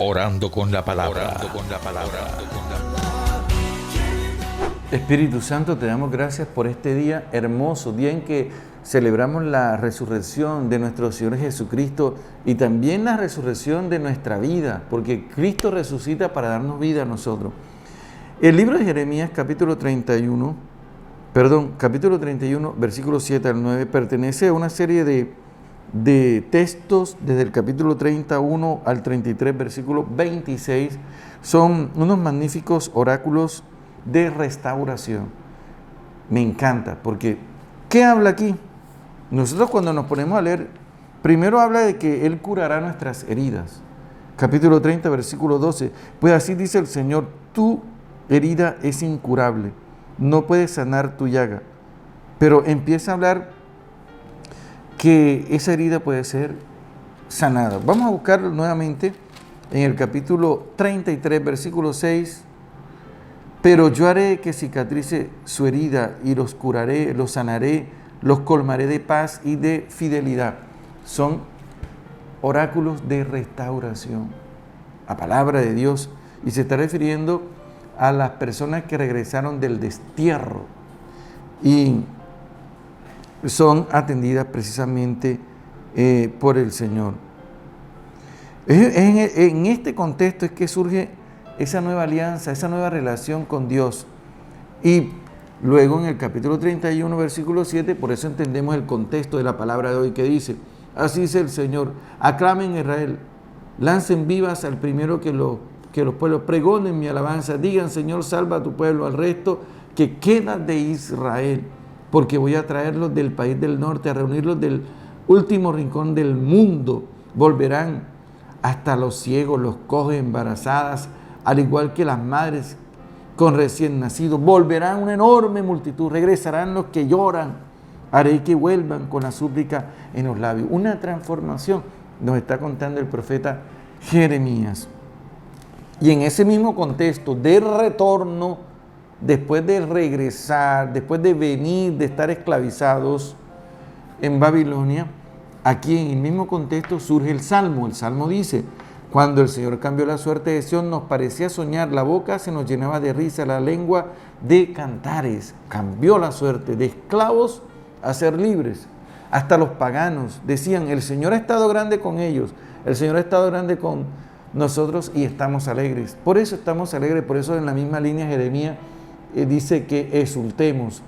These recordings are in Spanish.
Orando con la palabra. Espíritu Santo, te damos gracias por este día hermoso, día en que celebramos la resurrección de nuestro Señor Jesucristo y también la resurrección de nuestra vida, porque Cristo resucita para darnos vida a nosotros. El libro de Jeremías, capítulo 31, versículos 7 al 9, pertenece a una serie de textos desde el capítulo 31 al 33, versículo 26. Son unos magníficos oráculos de restauración. Me encanta, porque ¿qué habla aquí? Nosotros cuando nos ponemos a leer, primero habla de que Él curará nuestras heridas. Capítulo 30, versículo 12. Pues así dice el Señor, tu herida es incurable, no puedes sanar tu llaga. Pero empieza a hablar que esa herida puede ser sanada. Vamos a buscarlo nuevamente en el capítulo 33, versículo 6. Pero yo haré que cicatrice su herida y los curaré, los sanaré, los colmaré de paz y de fidelidad. Son oráculos de restauración, la palabra de Dios, y se está refiriendo a las personas que regresaron del destierro y son atendidas precisamente por el Señor. En este contexto es que surge esa nueva alianza, esa nueva relación con Dios. Y luego en el capítulo 31, versículo 7, por eso entendemos el contexto de la palabra de hoy que dice, así dice el Señor, aclamen Israel, lancen vivas al primero que los pueblos, pregonen mi alabanza, digan Señor, salva a tu pueblo, al resto que queda de Israel, porque voy a traerlos del país del norte, a reunirlos del último rincón del mundo, volverán hasta los ciegos, los cojos, embarazadas, al igual que las madres con recién nacidos, volverán una enorme multitud, regresarán los que lloran, haré que vuelvan con la súplica en los labios. Una transformación nos está contando el profeta Jeremías. Y en ese mismo contexto de retorno, después de regresar, después de venir, de estar esclavizados en Babilonia, aquí en el mismo contexto surge el Salmo. El Salmo dice, cuando el Señor cambió la suerte de Sión, nos parecía soñar, la boca se nos llenaba de risa, la lengua de cantares. Cambió la suerte de esclavos a ser libres. Hasta los paganos decían, el Señor ha estado grande con ellos, el Señor ha estado grande con nosotros y estamos alegres. Por eso estamos alegres, por eso en la misma línea Jeremías dice que exultemos.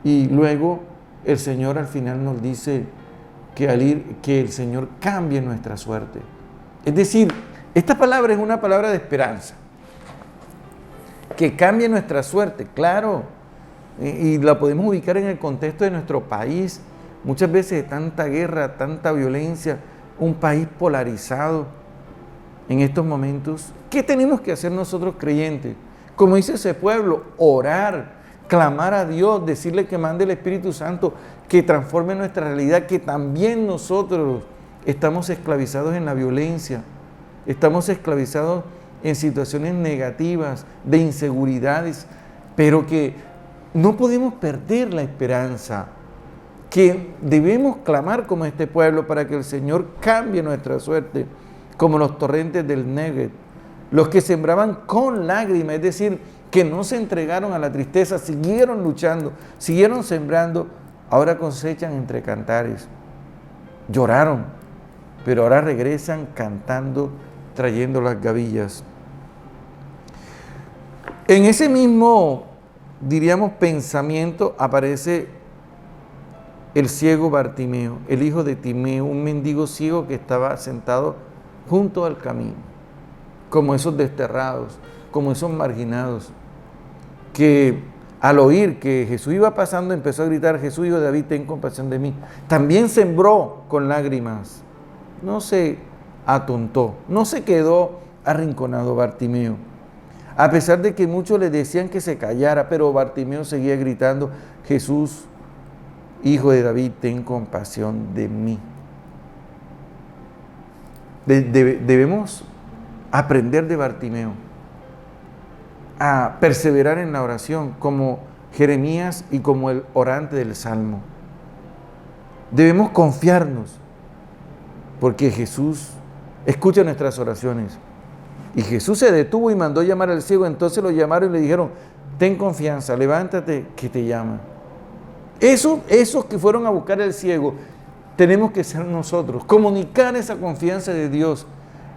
Y luego el Señor al final nos dice que el Señor cambie nuestra suerte. Es decir, esta palabra es una palabra de esperanza, que cambie nuestra suerte, claro, y la podemos ubicar en el contexto de nuestro país, muchas veces de tanta guerra, tanta violencia, un país polarizado en estos momentos. ¿Qué tenemos que hacer nosotros creyentes? Como dice ese pueblo, orar, clamar a Dios, decirle que mande el Espíritu Santo, que transforme nuestra realidad, que también nosotros estamos esclavizados en la violencia, estamos esclavizados en situaciones negativas, de inseguridades, pero que no podemos perder la esperanza, que debemos clamar como este pueblo para que el Señor cambie nuestra suerte, como los torrentes del Negev, los que sembraban con lágrimas, es decir, que no se entregaron a la tristeza, siguieron luchando, siguieron sembrando, ahora cosechan entre cantares, lloraron, pero ahora regresan cantando, trayendo las gavillas. En ese mismo, diríamos, pensamiento aparece el ciego Bartimeo, el hijo de Timeo, un mendigo ciego que estaba sentado junto al camino, como esos desterrados, como esos marginados, que al oír que Jesús iba pasando empezó a gritar, Jesús, hijo de David, ten compasión de mí. También sembró con lágrimas. No se atontó, no se quedó arrinconado Bartimeo. A pesar de que muchos le decían que se callara, pero Bartimeo seguía gritando, Jesús, hijo de David, ten compasión de mí. Debemos aprender de Bartimeo a perseverar en la oración como Jeremías y como el orante del Salmo. Debemos confiarnos porque Jesús escucha nuestras oraciones Y Jesús se detuvo y mandó llamar al ciego. Entonces lo llamaron y le dijeron, ten confianza, levántate, que te llama. Esos que fueron a buscar al ciego, tenemos que ser nosotros. Comunicar esa confianza de Dios.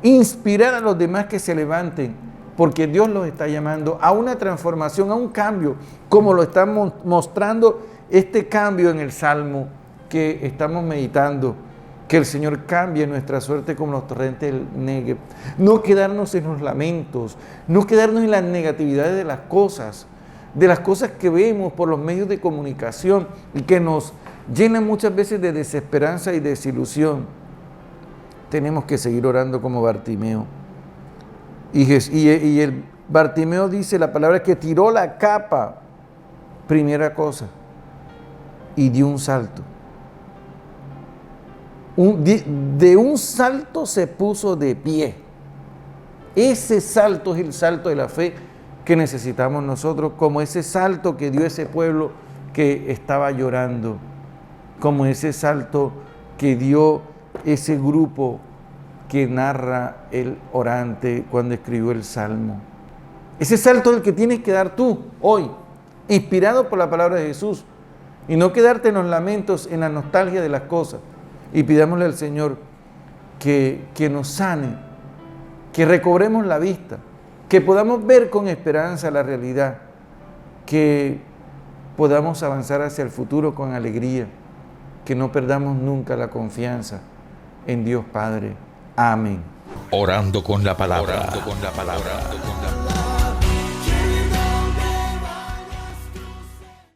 Inspirar a los demás que se levanten, porque Dios los está llamando a una transformación, a un cambio, como lo está mostrando este cambio en el Salmo que estamos meditando. Que el Señor cambie nuestra suerte como los torrentes del Negev. No quedarnos en los lamentos, no quedarnos en las negatividades de las cosas que vemos por los medios de comunicación y que nos llenan muchas veces de desesperanza y desilusión. Tenemos que seguir orando como Bartimeo. Y el Bartimeo dice la palabra que tiró la capa, primera cosa, y dio un salto. De un salto se puso de pie. Ese salto es el salto de la fe que necesitamos nosotros, como ese salto que dio ese pueblo que estaba llorando, como ese salto que dio ese grupo que narra el orante cuando escribió el Salmo. Ese salto es el que tienes que dar tú hoy, inspirado por la palabra de Jesús, y no quedarte en los lamentos, en la nostalgia de las cosas. Y pidámosle al Señor que nos sane, que recobremos la vista, que podamos ver con esperanza la realidad, que podamos avanzar hacia el futuro con alegría, que no perdamos nunca la confianza en Dios Padre. Amén. Orando con la palabra. Orando con la palabra.